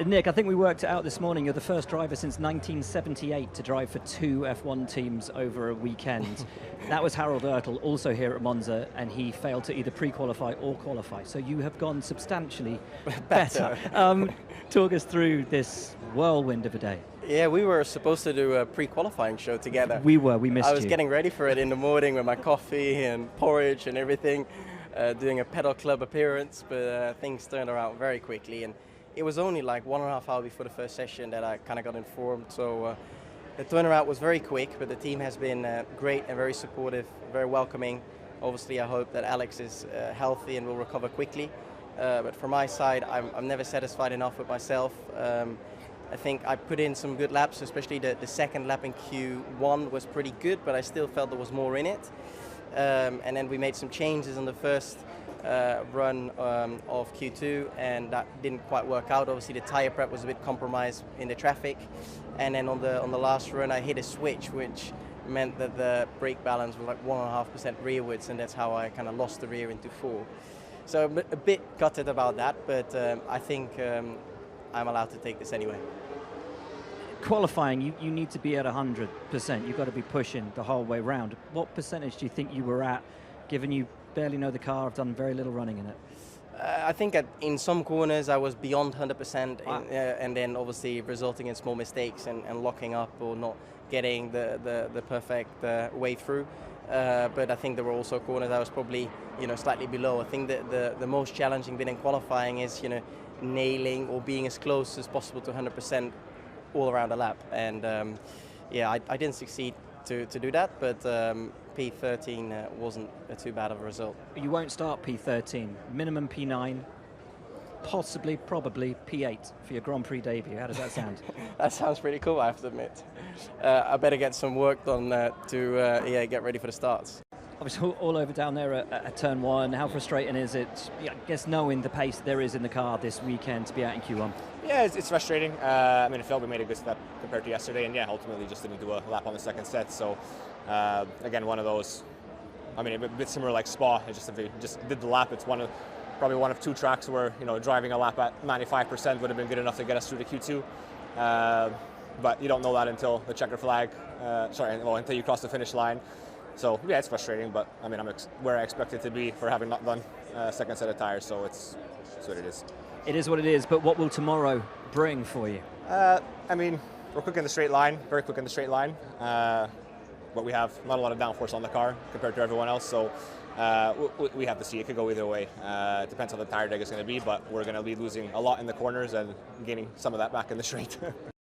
Nick, I think we worked it out this morning. You're the first driver since 1978 to drive for two F1 teams over a weekend. That was Harold Ertl, also here at Monza, and he failed to either pre-qualify or qualify. So you have gone substantially better. Talk us through this whirlwind of a day. Yeah, we were supposed to do a pre-qualifying show together. We missed you. I was getting ready for it in the morning with my coffee and porridge and everything, doing a pedal club appearance, but things turned around very quickly. And it was only like 1.5 hours before the first session that I kind of got informed. So the turnaround was very quick, but the team has been great and very supportive, very welcoming. Obviously, I hope that Alex is healthy and will recover quickly. But from my side, I'm never satisfied enough with myself. I think I put in some good laps, especially the second lap in Q1 was pretty good, but I still felt there was more in it. And then we made some changes on the first run of Q2, and that didn't quite work out. Obviously, the tire prep was a bit compromised in the traffic, and then on the last run, I hit a switch, which meant that the brake balance was like 1.5% rearwards, and that's how I kind of lost the rear into 4. So a bit gutted about that, but I think I'm allowed to take this anyway. Qualifying, you need to be at 100%. You've got to be pushing the whole way round. What percentage do you think you were at, given you barely know the car, have done very little running in it? I think in some corners I was beyond 100%, wow. And then obviously resulting in small mistakes and locking up or not getting the perfect way through. But I think there were also corners I was probably slightly below. I think that the most challenging bit in qualifying is nailing or being as close as possible to 100% all around the lap. And yeah, I didn't succeed to do that, but P13 wasn't too bad of a result. You won't start P13, minimum P9, possibly, probably P8 for your Grand Prix debut. How does that sound? That sounds pretty cool, I have to admit. I better get some work done to get ready for the starts. Obviously, all over down there at Turn 1, how frustrating is it, I guess, knowing the pace there is in the car this weekend to be out in Q1? Yeah, it's frustrating. I mean, I felt we made a good step compared to yesterday, and yeah, ultimately just didn't do a lap on the second set. So, again, one of those, I mean, a bit similar like Spa. It's just if we just did the lap, it's probably one of two tracks where driving a lap at 95% would have been good enough to get us through the Q2. But you don't know that until the checker flag. Until you cross the finish line. So yeah, it's frustrating, but I mean, I'm where I expected to be for having not done a second set of tires. So it's what it is. It is what it is. But what will tomorrow bring for you? I mean, we're quick in the straight line, very quick in the straight line. But we have not a lot of downforce on the car compared to everyone else. So we have to see. It could go either way. It depends how the tire deck is going to be, but we're going to be losing a lot in the corners and gaining some of that back in the straight.